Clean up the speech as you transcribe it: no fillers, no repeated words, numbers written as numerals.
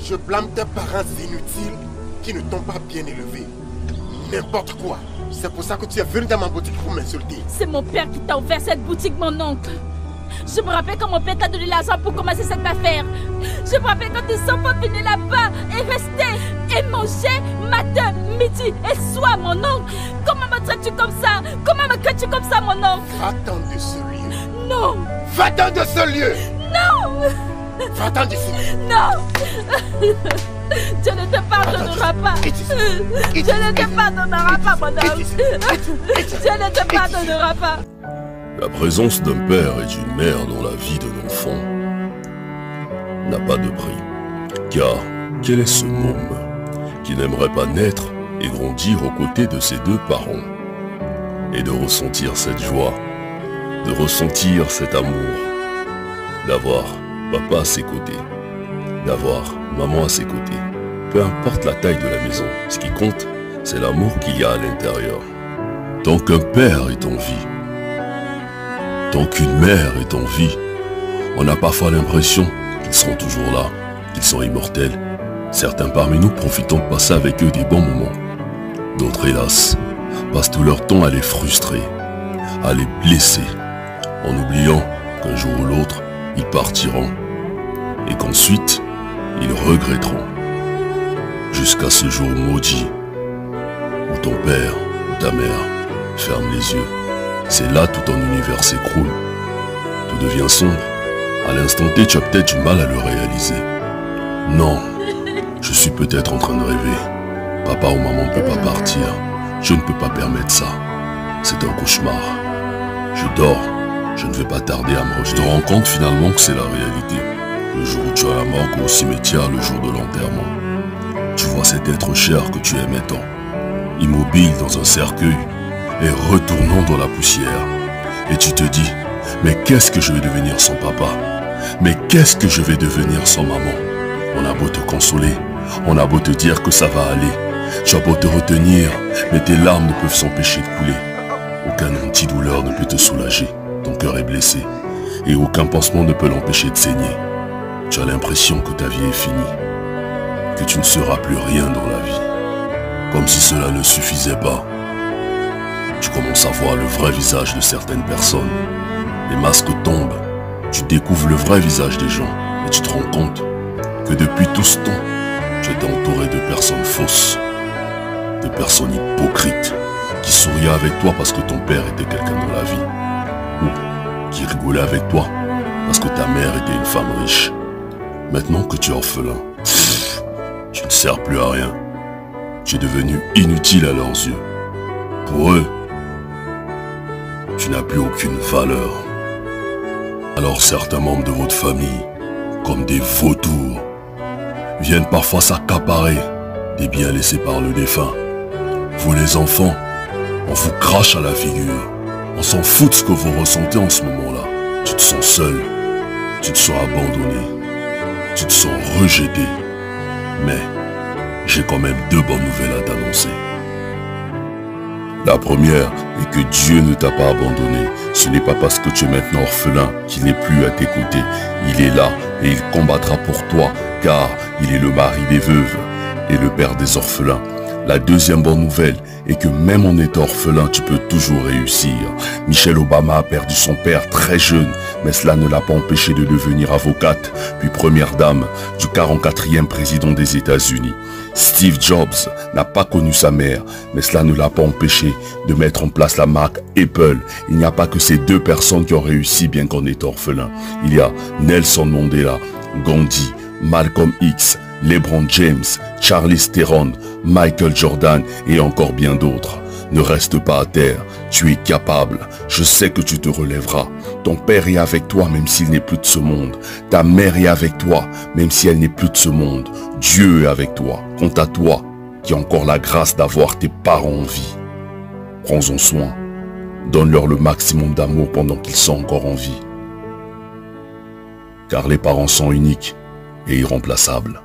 Je blâme tes parents inutiles qui ne t'ont pas bien élevé. N'importe quoi. C'est pour ça que tu es venu dans ma boutique pour m'insulter. C'est mon père qui t'a ouvert cette boutique, mon oncle. Je me rappelle quand mon père t'a donné l'argent pour commencer cette affaire. Je me rappelle quand tes enfants venaient là-bas et restaient et mangeaient matin, midi et soir, mon oncle. Comment me traites-tu comme ça? Comment me traites-tu comme ça, mon oncle? Va-t'en de ce lieu. Non. Va-t'en de ce lieu. Non. Va-t'en d'ici. Non. Je ne te pardonnerai pas. Je ne te pardonnerai pas, mon homme. Je ne te pardonnerai pas. La présence d'un père et d'une mère dans la vie d'un enfant n'a pas de prix. Car quel est ce môme qui n'aimerait pas naître et grandir aux côtés de ses deux parents et de ressentir cette joie, de ressentir cet amour, d'avoir papa à ses côtés, d'avoir maman à ses côtés. Peu importe la taille de la maison, ce qui compte, c'est l'amour qu'il y a à l'intérieur. Tant qu'un père est en vie, tant qu'une mère est en vie, on a parfois l'impression qu'ils seront toujours là, qu'ils sont immortels. Certains parmi nous profitant de passer avec eux des bons moments. D'autres, hélas, passent tout leur temps à les frustrer, à les blesser, en oubliant qu'un jour ou l'autre, ils partiront et qu'ensuite, ils regretteront. Jusqu'à ce jour maudit où ton père ou ta mère ferme les yeux. C'est là tout ton univers s'écroule. Tout devient sombre. À l'instant T, tu as peut-être du mal à le réaliser. Non, je suis peut-être en train de rêver. Papa ou maman ne peut pas partir. Je ne peux pas permettre ça. C'est un cauchemar. Je dors. Je ne vais pas tarder à me rejeter. Je te rends compte finalement que c'est la réalité. Le jour où tu as la morgue ou au cimetière, le jour de l'enterrement. Tu vois cet être cher que tu aimais tant, immobile dans un cercueil, et retournant dans la poussière. Et tu te dis, mais qu'est-ce que je vais devenir sans papa? Mais qu'est-ce que je vais devenir sans maman? On a beau te consoler, on a beau te dire que ça va aller. Tu as beau te retenir, mais tes larmes ne peuvent s'empêcher de couler. Aucun antidouleur ne peut te soulager, ton cœur est blessé. Et aucun pansement ne peut l'empêcher de saigner. Tu as l'impression que ta vie est finie, que tu ne seras plus rien dans la vie. Comme si cela ne suffisait pas. Tu commences à voir le vrai visage de certaines personnes. Les masques tombent, tu découvres le vrai visage des gens et tu te rends compte que depuis tout ce temps, tu étais entouré de personnes fausses, de personnes hypocrites qui souriaient avec toi parce que ton père était quelqu'un dans la vie, ou qui rigolaient avec toi parce que ta mère était une femme riche. Maintenant que tu es orphelin, tu ne sers plus à rien. Tu es devenu inutile à leurs yeux. Pour eux, tu n'as plus aucune valeur. Alors certains membres de votre famille, comme des vautours, viennent parfois s'accaparer des biens laissés par le défunt. Vous les enfants, on vous crache à la figure. On s'en fout de ce que vous ressentez en ce moment-là. Tu te sens seul, tu te sens abandonné, tu te sens rejeté. Mais j'ai quand même deux bonnes nouvelles à t'annoncer. La première est que Dieu ne t'a pas abandonné. Ce n'est pas parce que tu es maintenant orphelin qu'il n'est plus à tes côtés. Il est là et il combattra pour toi, car il est le mari des veuves et le père des orphelins. La deuxième bonne nouvelle est que même en étant orphelin, tu peux toujours réussir. Michelle Obama a perdu son père très jeune, mais cela ne l'a pas empêché de devenir avocate, puis première dame du 44e président des États-Unis. Steve Jobs n'a pas connu sa mère, mais cela ne l'a pas empêché de mettre en place la marque Apple. Il n'y a pas que ces deux personnes qui ont réussi bien qu'en étant orphelin. Il y a Nelson Mandela, Gandhi, Malcolm X, LeBron James, Charlize Theron, Michael Jordan et encore bien d'autres. Ne reste pas à terre, tu es capable, je sais que tu te relèveras. Ton père est avec toi même s'il n'est plus de ce monde. Ta mère est avec toi même si elle n'est plus de ce monde. Dieu est avec toi, quant à toi qui as encore la grâce d'avoir tes parents en vie. Prends-en soin, donne-leur le maximum d'amour pendant qu'ils sont encore en vie. Car les parents sont uniques et irremplaçables.